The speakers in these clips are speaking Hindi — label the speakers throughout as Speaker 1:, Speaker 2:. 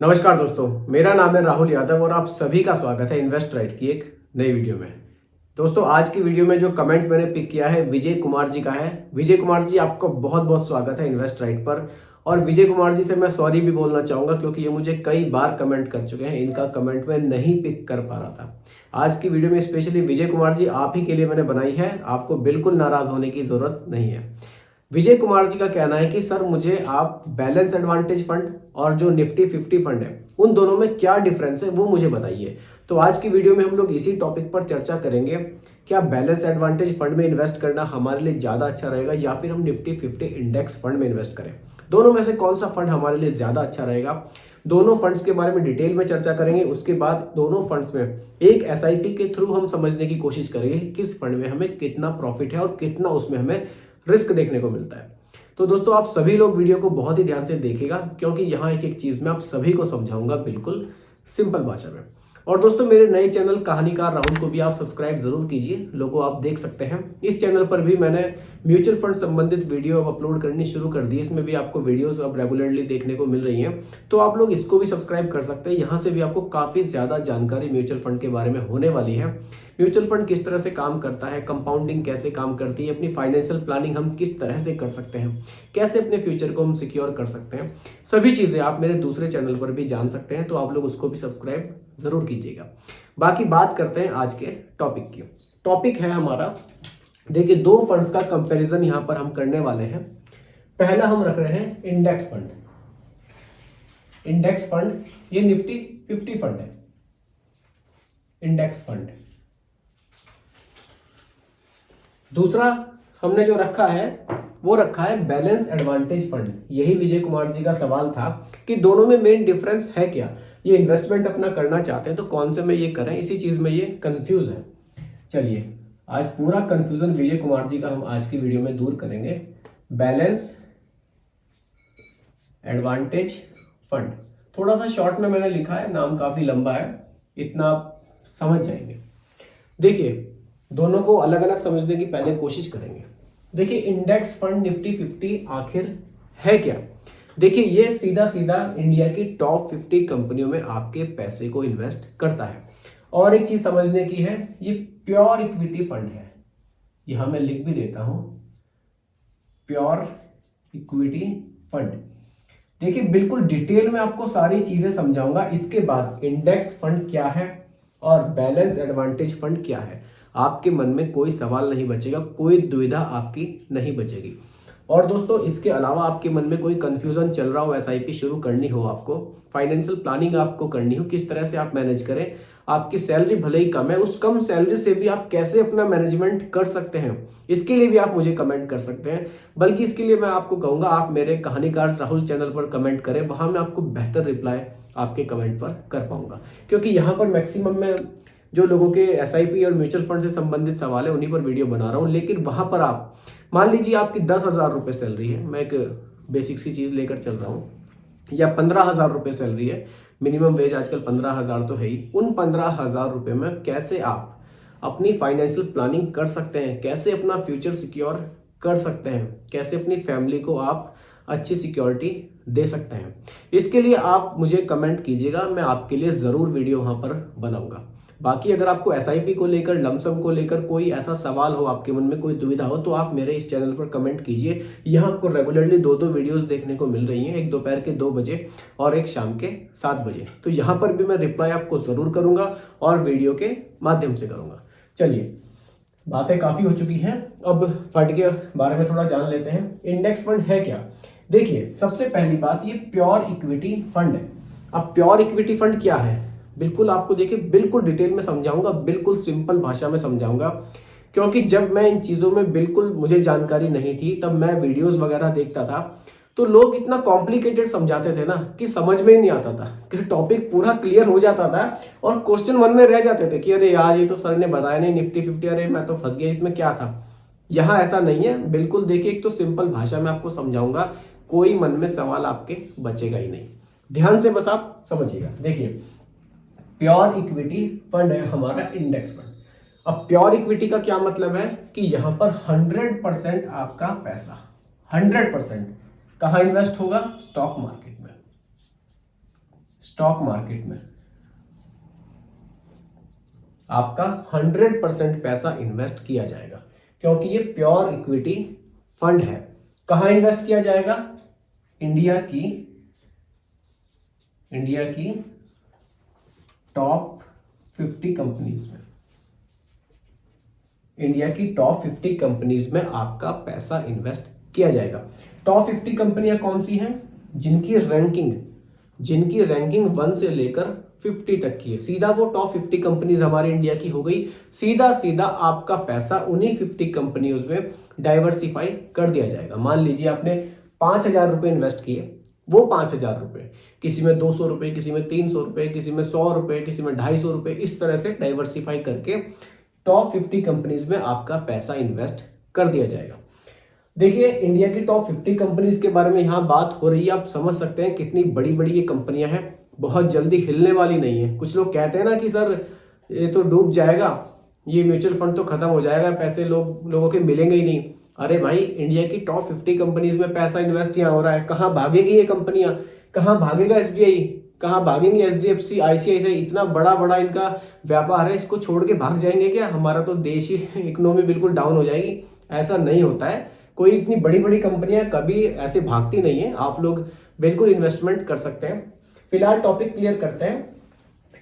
Speaker 1: नमस्कार दोस्तों, मेरा नाम है राहुल यादव और आप सभी का स्वागत है इन्वेस्ट राइट की एक नई वीडियो में। दोस्तों, आज की वीडियो में जो कमेंट मैंने पिक किया है विजय कुमार जी का है। विजय कुमार जी, आपका बहुत बहुत स्वागत है इन्वेस्ट राइट पर। और विजय कुमार जी से मैं सॉरी भी बोलना चाहूँगा क्योंकि ये मुझे कई बार कमेंट कर चुके हैं, इनका कमेंट मैं नहीं पिक कर पा रहा था। आज की वीडियो में स्पेशली विजय कुमार जी आप ही के लिए मैंने बनाई है, आपको बिल्कुल नाराज होने की जरूरत नहीं है। विजय कुमार जी का कहना है कि सर मुझे आप बैलेंस एडवांटेज फंड और जो निफ्टी 50 फंड है उन दोनों में क्या डिफरेंस है वो मुझे बताइए। तो आज की वीडियो में हम लोग इसी टॉपिक पर चर्चा करेंगे। क्या बैलेंस एडवांटेज फंड में इन्वेस्ट करना हमारे लिए ज्यादा अच्छा रहेगा या फिर हम निफ्टी 50 इंडेक्स फंड में इन्वेस्ट करें? दोनों में से कौन सा फंड हमारे लिए ज्यादा अच्छा रहेगा? दोनों फंड्स के बारे में डिटेल में चर्चा करेंगे। उसके बाद दोनों फंड्स में एक एसआईपी के थ्रू हम समझने की कोशिश करेंगे किस फंड में हमें कितना प्रॉफिट है और कितना उसमें हमें रिस्क देखने को मिलता है। तो दोस्तों, आप सभी लोग वीडियो को बहुत ही ध्यान से देखिएगा क्योंकि यहाँ एक एक चीज मैं आप सभी को समझाऊंगा बिल्कुल सिंपल भाषा में। और दोस्तों, मेरे नए चैनल कहानीकार राहुल को भी आप सब्सक्राइब जरूर कीजिए। लोगो आप देख सकते हैं इस चैनल पर भी मैंने म्यूचुअल फंड संबंधित वीडियो अब अपलोड करनी शुरू कर दी। इसमें भी आपको वीडियोस अब रेगुलरली देखने को मिल रही हैं, तो आप लोग इसको भी सब्सक्राइब कर सकते हैं। यहाँ से भी आपको काफी ज्यादा जानकारी म्यूचुअल फंड के बारे में होने वाली है। म्यूचुअल फंड किस तरह से काम करता है, कंपाउंडिंग कैसे काम करती है, अपनी फाइनेंशियल प्लानिंग हम किस तरह से कर सकते हैं, कैसे अपने फ्यूचर को हम सिक्योर कर सकते हैं, सभी चीजें आप मेरे दूसरे चैनल पर भी जान सकते हैं। तो आप लोग उसको भी सब्सक्राइब जरूर कीजिएगा। बाकी बात करते हैं आज के टॉपिक की। टॉपिक है हमारा, देखिए, दो फंड्स का कंपैरिजन यहां पर हम करने वाले हैं। पहला हम रख रहे हैं इंडेक्स फंड। इंडेक्स फंड ये निफ्टी 50 फंड है, इंडेक्स फंड। दूसरा हमने जो रखा है वो रखा है बैलेंस एडवांटेज फंड। यही विजय कुमार जी का सवाल था कि दोनों में मेन डिफरेंस है क्या, ये इन्वेस्टमेंट अपना करना चाहते हैं तो कौन से में ये करें, इसी चीज में ये कंफ्यूज है। चलिए, आज पूरा कंफ्यूजन विजय कुमार जी का हम आज की वीडियो में दूर करेंगे। बैलेंस एडवांटेज फंड थोड़ा सा शॉर्ट में मैंने लिखा है, नाम काफी लंबा है, इतना आप समझ जाएंगे। देखिए, दोनों को अलग अलग समझने की पहले कोशिश करेंगे। देखिए, इंडेक्स फंड निफ्टी 50 आखिर है क्या? देखिए, ये सीधा सीधा इंडिया की टॉप 50 कंपनियों में आपके पैसे को इन्वेस्ट करता है। और एक चीज समझने की है, ये प्योर इक्विटी फंड है। यहां मैं लिख भी देता हूं, प्योर इक्विटी फंड। देखिए, बिल्कुल डिटेल में आपको सारी चीजें समझाऊंगा। इसके बाद इंडेक्स फंड क्या है और बैलेंस एडवांटेज फंड क्या है, आपके मन में कोई सवाल नहीं बचेगा, कोई दुविधा आपकी नहीं बचेगी। और दोस्तों, इसके अलावा आपके मन में कोई कंफ्यूजन चल रहा हो, एसआईपी शुरू करनी हो, आपको फाइनेंशियल प्लानिंग आपको करनी हो, किस तरह से आप मैनेज करें, आपकी सैलरी भले ही कम है, उस कम सैलरी से भी आप कैसे अपना मैनेजमेंट कर सकते हैं, इसके लिए भी आप मुझे कमेंट कर सकते हैं। बल्कि इसके लिए मैं आपको कहूंगा आप मेरे कहानीकार राहुल चैनल पर कमेंट करें, वहां मैं आपको बेहतर रिप्लाई आपके कमेंट पर कर पाऊंगा। क्योंकि यहाँ पर मैक्सिमम मैं जो लोगों के एसआईपी और म्यूचुअल फंड से संबंधित सवाल है उन्हीं पर वीडियो बना रहा हूँ। लेकिन वहां पर आप मान लीजिए आपकी 10,000 रुपये सैलरी है, मैं एक बेसिक सी चीज लेकर चल रहा हूँ, या 15,000 रुपये सैलरी है, मिनिमम वेज आजकल 15,000 तो है ही। उन 15,000 रुपये में कैसे आप अपनी फाइनेंशियल प्लानिंग कर सकते हैं, कैसे अपना फ्यूचर सिक्योर कर सकते हैं, कैसे अपनी फैमिली को आप अच्छी सिक्योरिटी दे सकते हैं, इसके लिए आप मुझे कमेंट कीजिएगा। मैं आपके लिए ज़रूर वीडियो वहाँ पर बनाऊंगा। बाकी अगर आपको एसआईपी को लेकर, लमसम को लेकर कोई ऐसा सवाल हो, आपके मन में कोई दुविधा हो, तो आप मेरे इस चैनल पर कमेंट कीजिए। यहाँ आपको रेगुलरली दो वीडियोस देखने को मिल रही हैं, एक दोपहर के 2 बजे और एक शाम के 7 बजे। तो यहाँ पर भी मैं रिप्लाई आपको ज़रूर करूँगा और वीडियो के माध्यम से करूँगा। चलिए, बातें काफ़ी हो चुकी हैं, अब फंड के बारे में थोड़ा जान लेते हैं। इंडेक्स फंड है क्या? देखिए, सबसे पहली बात, ये प्योर इक्विटी फंड है। अब प्योर इक्विटी फंड क्या है, बिल्कुल आपको देखिए बिल्कुल डिटेल में समझाऊंगा, बिल्कुल सिंपल भाषा में समझाऊंगा। क्योंकि जब मैं इन चीज़ों में बिल्कुल मुझे जानकारी नहीं थी, तब मैं वीडियोस वगैरह देखता था, तो लोग इतना कॉम्प्लिकेटेड समझाते थे ना कि समझ में ही नहीं आता था, कि टॉपिक पूरा क्लियर हो जाता था और क्वेश्चन मन में रह जाते थे कि अरे यार, ये तो सर ने बताया नहीं निफ्टी 50, अरे मैं तो फंस गया, इसमें क्या था। यहाँ ऐसा नहीं है, बिल्कुल देखिए, एक तो सिंपल भाषा में आपको समझाऊंगा, कोई मन में सवाल आपके बचेगा ही नहीं। ध्यान से बस आप समझिएगा। देखिए, प्योर इक्विटी फंड है हमारा इंडेक्स फंड। अब प्योर इक्विटी का क्या मतलब है कि यहां पर 100% आपका पैसा 100% कहां इन्वेस्ट होगा? स्टॉक मार्केट में। स्टॉक मार्केट में आपका 100% पैसा इन्वेस्ट किया जाएगा, क्योंकि ये प्योर इक्विटी फंड है। कहां इन्वेस्ट किया जाएगा? इंडिया की टॉप 50 कंपनीज में। इंडिया की टॉप 50 कंपनीज में आपका पैसा इन्वेस्ट किया जाएगा। टॉप 50 कंपनियां कौन सी हैं? जिनकी रैंकिंग 1 से लेकर 50 तक की है। सीधा वो टॉप 50 कंपनीज हमारे इंडिया की हो गई। सीधा आपका पैसा उन्हीं 50 कंपनियों में डाइवर्सिफाई कर दिया जाएगा। मान लीजिए आपने 5,000 रुपए इन्वेस्ट किए, वो 5,000 रुपए किसी में 200 रुपए, किसी में 300 रुपए, किसी में 100 रुपए, किसी में 250 रुपए, इस तरह से डाइवर्सिफाई करके टॉप 50 कंपनीज में आपका पैसा इन्वेस्ट कर दिया जाएगा। देखिए, इंडिया की टॉप 50 कंपनीज के बारे में यहां बात हो रही है। आप समझ सकते हैं कितनी बड़ी बड़ी ये कंपनियां हैं, बहुत जल्दी हिलने वाली नहीं है। कुछ लोग कहते हैं ना कि सर ये तो डूब जाएगा, ये म्यूचुअल फंड तो खत्म हो जाएगा, पैसे लोगों के मिलेंगे ही नहीं। अरे भाई, इंडिया की टॉप 50 कंपनीज में पैसा इन्वेस्ट यहाँ हो रहा है। कहाँ भागेगी ये कंपनियां? कहाँ भागेगा SBI? कहाँ भागेंगे HDFC, ICICI? इतना बड़ा इनका व्यापार है, इसको छोड़ के भाग जाएंगे क्या? हमारा तो देश ही इकोनॉमी बिल्कुल डाउन हो जाएगी। ऐसा नहीं होता है। कोई इतनी बड़ी बड़ी कंपनियां कभी ऐसे भागती नहीं है। आप लोग बिल्कुल इन्वेस्टमेंट कर सकते हैं। फिलहाल टॉपिक क्लियर करते हैं।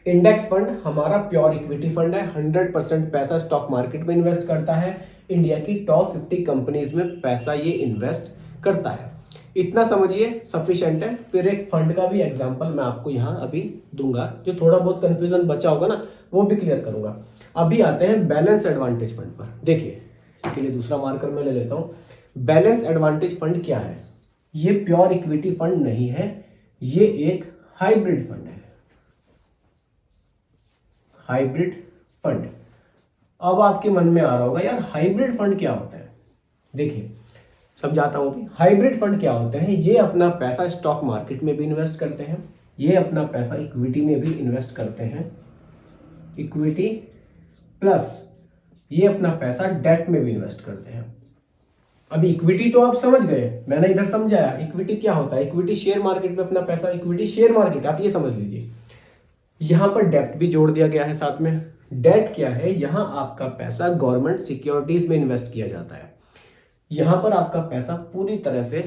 Speaker 1: इंडेक्स फंड हमारा प्योर इक्विटी फंड है। 100% पैसा स्टॉक मार्केट में इन्वेस्ट करता है। इंडिया की टॉप 50 कंपनीज में पैसा ये इन्वेस्ट करता है। इतना समझिए, सफिशिएंट है। फिर एक फंड का भी एग्जांपल मैं आपको यहाँ अभी दूंगा, जो थोड़ा बहुत कंफ्यूजन बचा होगा ना, वो भी क्लियर करूंगा। अभी आते हैं बैलेंस एडवांटेज फंड पर। देखिए, इसके लिए दूसरा मार्कर मैं ले लेता हूँ। बैलेंस एडवांटेज फंड क्या है? ये प्योर इक्विटी फंड नहीं है, ये एक हाइब्रिड फंड है। Hybrid fund. अब आपके मन में आ रहा होगा, यार हाइब्रिड फंड क्या होता है? देखिए, समझाता हूं भी। हाइब्रिड फंड क्या होते हैं? ये अपना पैसा स्टॉक मार्केट में भी इन्वेस्ट करते हैं, ये अपना पैसा इक्विटी में भी इन्वेस्ट करते हैं, इक्विटी प्लस ये अपना पैसा डेट में भी इन्वेस्ट करते हैं। अभी इक्विटी तो आप समझ गए, मैंने इधर समझाया इक्विटी क्या होता है। इक्विटी शेयर मार्केट में अपना पैसा, इक्विटी शेयर मार्केट, आप ये समझ लीजिए। यहां पर डेट भी जोड़ दिया गया है साथ में। डेट क्या है? यहां आपका पैसा गवर्नमेंट सिक्योरिटीज में इन्वेस्ट किया जाता है। यहां पर आपका पैसा पूरी तरह से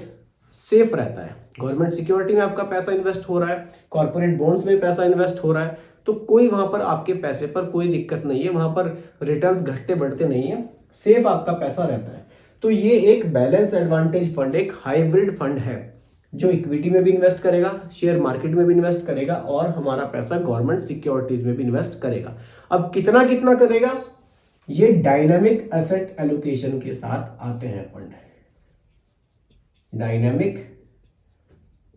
Speaker 1: सेफ रहता है। गवर्नमेंट सिक्योरिटी में आपका पैसा इन्वेस्ट हो रहा है, कॉर्पोरेट बॉन्ड्स में पैसा इन्वेस्ट हो रहा है, तो कोई वहां पर आपके पैसे पर कोई दिक्कत नहीं है। वहां पर रिटर्न्स घटते बढ़ते नहीं है, सेफ आपका पैसा रहता है। तो ये एक बैलेंस एडवांटेज फंड, एक हाइब्रिड फंड है, जो इक्विटी में भी इन्वेस्ट करेगा, शेयर मार्केट में भी इन्वेस्ट करेगा और हमारा पैसा गवर्नमेंट सिक्योरिटीज में भी इन्वेस्ट करेगा। अब कितना कितना करेगा? ये डायनामिक एसेट एलोकेशन के साथ आते हैं फंड। Dynamic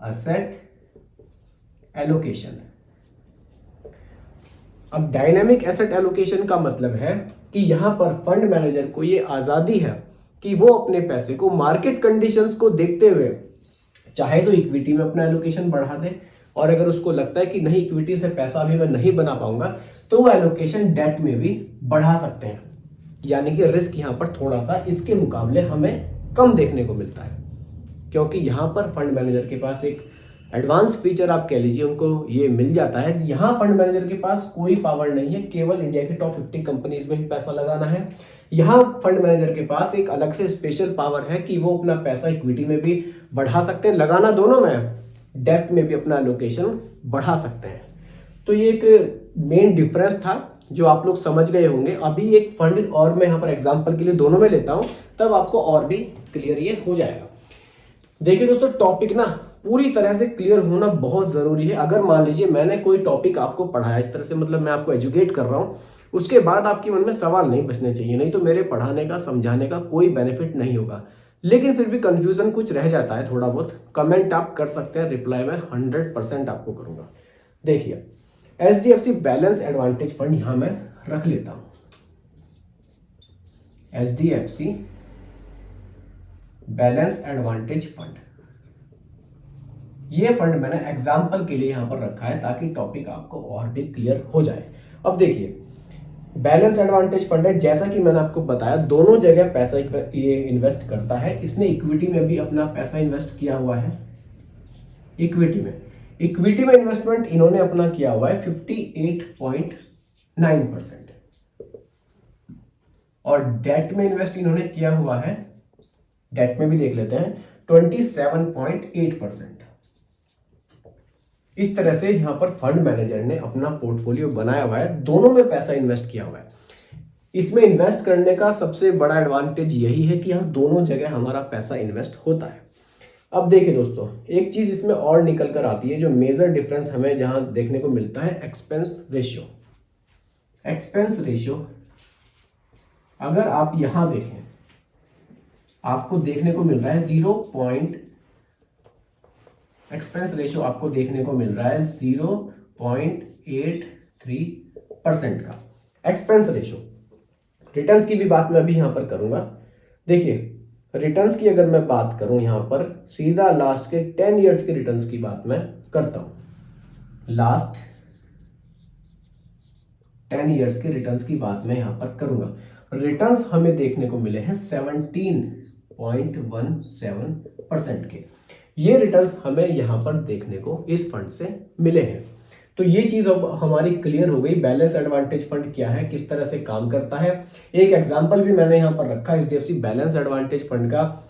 Speaker 1: asset allocation. अब डायनामिक एसेट एलोकेशन का मतलब है कि यहां पर फंड मैनेजर को ये आजादी है कि वो अपने पैसे को मार्केट कंडीशंस को देखते हुए चाहे तो इक्विटी में अपना एलोकेशन बढ़ा दे, और अगर उसको लगता है कि नहीं इक्विटी से पैसा अभी मैं नहीं बना पाऊंगा, तो वो एलोकेशन डेट में भी बढ़ा सकते हैं। यानी कि रिस्क यहां पर थोड़ा सा इसके मुकाबले हमें कम देखने को मिलता है, क्योंकि यहां पर फंड मैनेजर के पास एक एडवांस फीचर आप कह लीजिए उनको ये मिल जाता है। यहां फंड मैनेजर के पास कोई पावर नहीं है, केवल इंडिया की टॉप 50 कंपनीज में ही पैसा लगाना है। यहां फंड मैनेजर के पास एक अलग से स्पेशल पावर है कि वो अपना पैसा इक्विटी में भी बढ़ा सकते हैं, लगाना दोनों में, डेट में भी अपना एलोकेशन बढ़ा सकते हैं। तो ये एक मेन डिफरेंस था जो आप लोग समझ गए होंगे। अभी एक फंड और मैं यहाँ पर एग्जांपल के लिए दोनों में लेता हूं, तब आपको और भी क्लियर ये हो जाएगा। देखिए दोस्तों, टॉपिक ना पूरी तरह से क्लियर होना बहुत जरूरी है। अगर मान लीजिए मैंने कोई टॉपिक आपको पढ़ाया इस तरह से, मतलब मैं आपको एजुकेट कर रहा हूं, उसके बाद आपके मन में सवाल नहीं बचने चाहिए, नहीं तो मेरे पढ़ाने का समझाने का कोई बेनिफिट नहीं होगा। लेकिन फिर भी कंफ्यूजन कुछ रह जाता है थोड़ा बहुत, कमेंट आप कर सकते हैं, रिप्लाई में 100% आपको करूंगा। देखिए, HDFC बैलेंस एडवांटेज फंड यहां मैं रख लेता हूं। HDFC बैलेंस एडवांटेज फंड, ये फंड मैंने एग्जांपल के लिए यहां पर रखा है ताकि टॉपिक आपको और भी क्लियर हो जाए। अब देखिए, बैलेंस एडवांटेज फंड है, जैसा कि मैंने आपको बताया, दोनों जगह पैसा ये इन्वेस्ट करता है। इसने इक्विटी में भी अपना पैसा इन्वेस्ट किया हुआ है, इक्विटी में। इक्विटी में इन्वेस्टमेंट इन्होंने अपना किया हुआ है 58.9% और डेट में इन्वेस्ट इन्होंने किया हुआ है, डेट में भी देख लेते हैं, 27.8%। इस तरह से यहां पर फंड मैनेजर ने अपना पोर्टफोलियो बनाया हुआ है, दोनों में पैसा इन्वेस्ट किया हुआ है। इसमें इन्वेस्ट करने का सबसे बड़ा एडवांटेज यही है कि यहां दोनों जगह हमारा पैसा इन्वेस्ट होता है। अब देखिए दोस्तों, एक चीज इसमें और निकल कर आती है, जो मेजर डिफरेंस हमें जहां देखने को मिलता है, एक्सपेंस रेशियो। एक्सपेंस रेशियो अगर आप यहां देखें, आपको देखने को मिल रहा है एक्सपेंस रेशियो आपको देखने को मिल रहा है 0.83% का एक्सपेंस रेशियो। रिटर्न्स की भी बात मैं अभी यहां पर करूंगा। देखिए, रिटर्न्स की अगर मैं बात करूं, यहां पर सीधा लास्ट के 10 इयर्स के रिटर्न्स की बात मैं करता हूं। लास्ट 10 इयर्स के रिटर्न्स की बात मैं यहां पर करूंगा। रिटर्न्स हमें देखने को मिले हैं 17.17% के। ये रिटर्न्स हमें यहां पर देखने को इस फंड से मिले हैं। तो ये चीज अब हमारी क्लियर हो गई, बैलेंस एडवांटेज फंड क्या है, किस तरह से काम करता है। एक एग्जांपल भी मैंने यहां पर रखा एचडीएफसी बैलेंस एडवांटेज फंड का।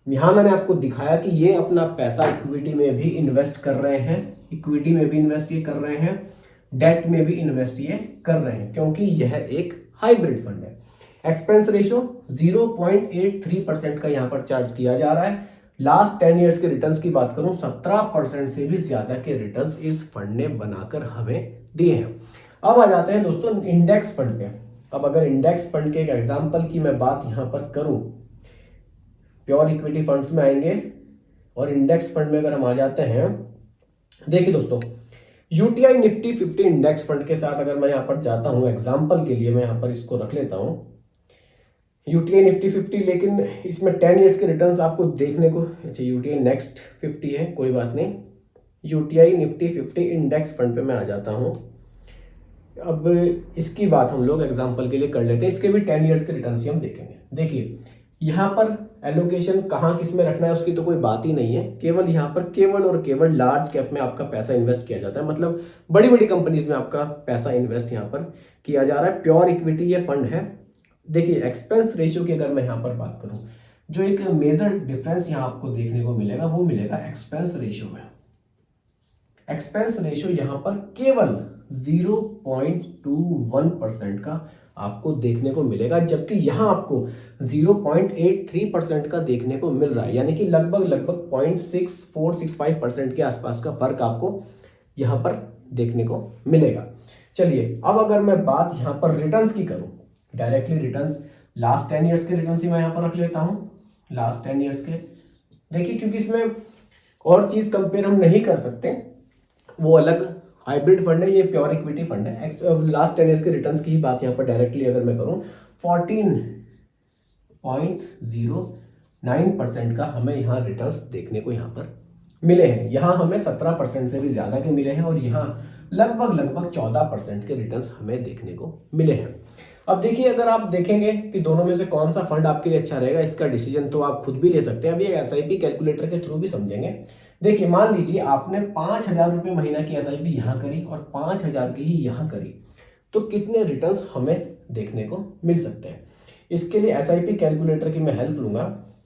Speaker 1: यहां मैंने आपको दिखाया कि ये अपना पैसा इक्विटी में भी इन्वेस्ट कर रहे हैं, इक्विटी में भी इन्वेस्ट ये कर रहे हैं, डेट में भी इन्वेस्ट ये कर रहे हैं, क्योंकि यह एक हाइब्रिड फंड है। एक्सपेंस रेशियो 0.83% का यहां पर चार्ज किया जा रहा है। लास्ट 10 इयर्स के रिटर्न्स की बात करूं, 17% से भी ज्यादा के रिटर्न्स इस फंड ने बनाकर हमें दिए हैं। अब आ जाते हैं दोस्तों इंडेक्स फंड पे। अब अगर इंडेक्स फंड के एक एग्जांपल की मैं बात यहां पर करूं, प्योर इक्विटी फंड्स में आएंगे और इंडेक्स फंड में अगर हम आ जाते हैं, देखिए दोस्तों, यूटीआई निफ्टी 50 इंडेक्स फंड के साथ अगर मैं यहां पर जाता हूं, एग्जांपल के लिए मैं यहां पर इसको रख लेता हूं, यूटीआई निफ्टी 50, लेकिन इसमें 10 इयर्स के रिटर्न्स आपको देखने को, अच्छा यूटीआई नेक्स्ट 50 है, कोई बात नहीं, यूटीआई निफ्टी 50 इंडेक्स फंड पे मैं आ जाता हूं। अब इसकी बात हम लोग एग्जांपल के लिए कर लेते हैं, इसके भी 10 इयर्स के रिटर्न्स ही हम देखेंगे। देखिए, यहां पर एलोकेशन कहां किस में रखना है उसकी तो कोई बात ही नहीं है, केवल यहां पर केवल और केवल लार्ज कैप में आपका पैसा इन्वेस्ट किया जाता है, मतलब बड़ी बड़ी कंपनीज में आपका पैसा इन्वेस्ट यहां पर किया जा रहा है। प्योर इक्विटी ये फंड है। देखिए, एक्सपेंस रेशियो की अगर मैं यहां पर बात करूं, जो एक मेजर डिफरेंस यहां आपको देखने को मिलेगा वो मिलेगा एक्सपेंस रेशियो में। एक्सपेंस रेशियो यहां पर केवल 0.21% का आपको देखने को मिलेगा, जबकि यहां आपको 0.83% का देखने को मिल रहा है, यानी कि लगभग 0.6465% के आसपास का फर्क आपको यहां पर देखने को मिलेगा। चलिए, अब अगर मैं बात यहां पर रिटर्न्स की करूं, डायरेक्टली रिटर्न्स, लास्ट 10 इयर्स के रिटर्न्स ही मैं यहां पर रख लेता हूं, लास्ट 10 इयर्स के। देखिए, क्योंकि इसमें और चीज कंपेयर हम नहीं कर सकते, वो अलग हाइब्रिड फंड है, ये प्योर इक्विटी फंड है। लास्ट 10 इयर्स के रिटर्न्स की ही बात यहां पर डायरेक्टली अगर मैं करूं, 14.09% का हमें यहां रिटर्न्स देखने को यहां पर मिले हैं। यहां हमें 17% से भी ज्यादा के मिले हैं और यहां लगभग 14% के रिटर्न्स हमें देखने को मिले हैं। अब देखिए, अगर आप देखेंगे कि दोनों में से कौन सा फंड आपके लिए अच्छा रहेगा, इसका डिसीजन तो आप खुद भी ले सकते हैं। अभी एसआईपी कैलकुलेटर के थ्रू भी समझेंगे। देखिए, मान लीजिए आपने 5,000 रुपये महीना की एसआईपी यहां करी और 5,000 की ही यहां करी, तो कितने रिटर्न्स हमें देखने को मिल सकते हैं। इसके लिए एसआईपी कैलकुलेटर की मैं हेल्प लूंगा।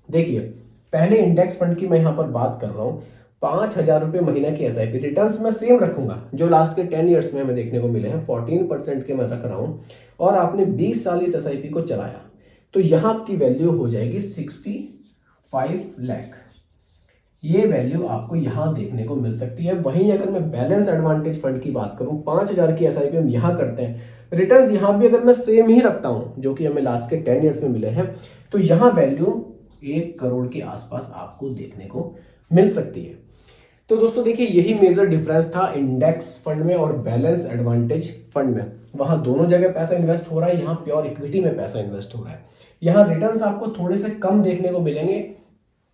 Speaker 1: देखिए, पहले इंडेक्स फंड की मैं यहां पर बात कर रहा हूं, 5,000 रुपये महीना की एसआईपी, रिटर्न्स मैं सेम रखूंगा जो लास्ट के 10 इयर्स में हमें देखने को मिले हैं, 14% के मैं रख रहा हूं, और आपने 20 साल इस एसआईपी को चलाया, तो यहां आपकी वैल्यू हो जाएगी 65 लाख। ये वैल्यू आपको यहां देखने को मिल सकती है। वहीं अगर मैं बैलेंस एडवांटेज फंड की बात करूं, 5,000 की एसआईपी हम यहां करते हैं, रिटर्न्स यहां भी अगर मैं सेम ही रखता हूं जो कि हमें लास्ट के 10 इयर्स में मिले हैं, तो यहां वैल्यू 1 करोड़ के आसपास आपको देखने को मिल सकती है। तो दोस्तों देखिए, यही मेजर डिफरेंस था इंडेक्स फंड में और बैलेंस एडवांटेज फंड में। वहां दोनों जगह पैसा इन्वेस्ट हो रहा है, यहां प्योर इक्विटी में पैसा इन्वेस्ट हो रहा है। यहां रिटर्न्स आपको थोड़े से कम देखने को मिलेंगे।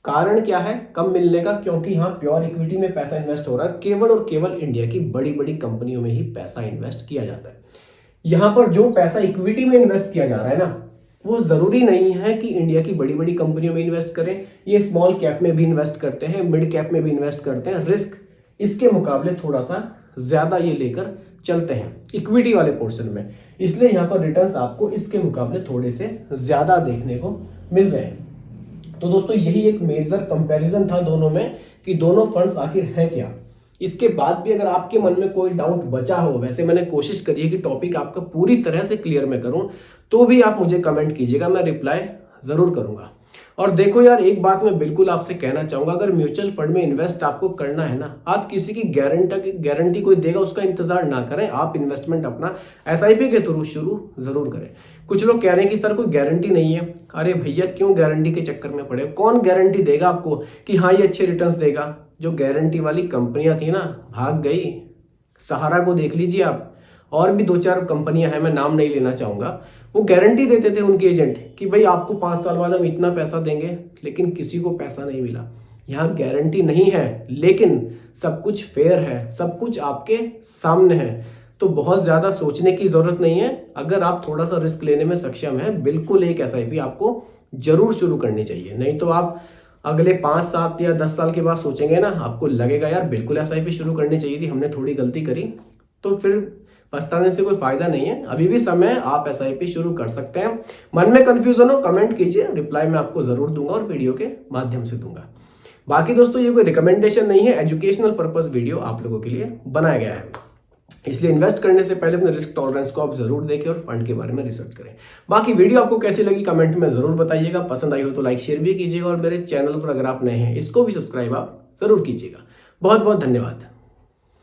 Speaker 1: कारण क्या है कम मिलने का? क्योंकि यहां प्योर इक्विटी में पैसा इन्वेस्ट हो रहा है, केवल और केवल इंडिया की बड़ी बड़ी कंपनियों में ही पैसा इन्वेस्ट किया जाता है। यहां पर जो पैसा इक्विटी में इन्वेस्ट किया जा रहा है ना, वो जरूरी नहीं है कि इंडिया की बड़ी बड़ी कंपनियों में इन्वेस्ट करें। ये स्मॉल कैप में भी इन्वेस्ट करते हैं, मिड कैप में भी इन्वेस्ट करते हैं। रिस्क इसके मुकाबले थोड़ा सा ज्यादा ये लेकर चलते हैं इक्विटी वाले पोर्शन में, इसलिए यहाँ पर रिटर्न्स आपको इसके मुकाबले थोड़े से ज्यादा देखने को मिल रहे हैं। तो दोस्तों यही एक मेजर कंपैरिजन था दोनों में कि दोनों फंड्स आखिर हैं क्या। इसके बाद भी अगर आपके मन में कोई डाउट बचा हो, वैसे मैंने कोशिश करी है कि टॉपिक आपका पूरी तरह से क्लियर मैं करूं, तो भी आप मुझे कमेंट कीजिएगा, मैं रिप्लाई जरूर करूंगा। और देखो यार, एक बात मैं बिल्कुल आपसे कहना चाहूंगा, अगर म्यूचुअल फंड में इन्वेस्ट आपको करना है ना, आप किसी की गारंटी कोई देगा उसका इंतजार ना करें, आप इन्वेस्टमेंट अपना एसआईपी के थ्रू शुरू जरूर करें। कुछ लोग कह रहे हैं कि सर कोई गारंटी नहीं है। अरे भैया, क्यों गारंटी के चक्कर में पड़े? कौन गारंटी देगा आपको कि हाँ ये अच्छे रिटर्न्स देगा? जो गारंटी वाली कंपनियां थी ना, भाग गई। सहारा को देख लीजिए आप, और भी 2-4 कंपनियां हैं, मैं नाम नहीं लेना चाहूंगा। वो गारंटी देते थे उनके एजेंट कि भाई आपको 5 साल बाद हम इतना पैसा देंगे, लेकिन किसी को पैसा नहीं मिला। यहाँ गारंटी नहीं है, लेकिन सब कुछ फेयर है, सब कुछ आपके सामने है। तो बहुत ज्यादा सोचने की जरूरत नहीं है। अगर आप थोड़ा सा रिस्क लेने में सक्षम है, बिल्कुल एक एसआईपी आपको जरूर शुरू करनी चाहिए। नहीं तो आप अगले 5, 7 या 10 साल के बाद सोचेंगे ना, आपको लगेगा यार बिल्कुल एसआईपी शुरू करनी चाहिए थी, हमने थोड़ी गलती करी। तो फिर पछताने से कोई फायदा नहीं है। अभी भी समय, आप एसआईपी शुरू कर सकते हैं। मन में कंफ्यूजन हो, कमेंट कीजिए, रिप्लाई मैं आपको जरूर दूंगा और वीडियो के माध्यम से दूंगा। बाकी दोस्तों, ये कोई रिकमेंडेशन नहीं है, एजुकेशनल पर्पस वीडियो आप लोगों के लिए बनाया गया है। इसलिए इन्वेस्ट करने से पहले अपने रिस्क टॉलरेंस को आप जरूर देखें और फंड के बारे में रिसर्च करें। बाकी वीडियो आपको कैसी लगी कमेंट में जरूर बताइएगा। पसंद आई हो तो लाइक शेयर भी कीजिएगा, और मेरे चैनल पर अगर आप नए हैं इसको भी सब्सक्राइब आप जरूर कीजिएगा। बहुत बहुत धन्यवाद।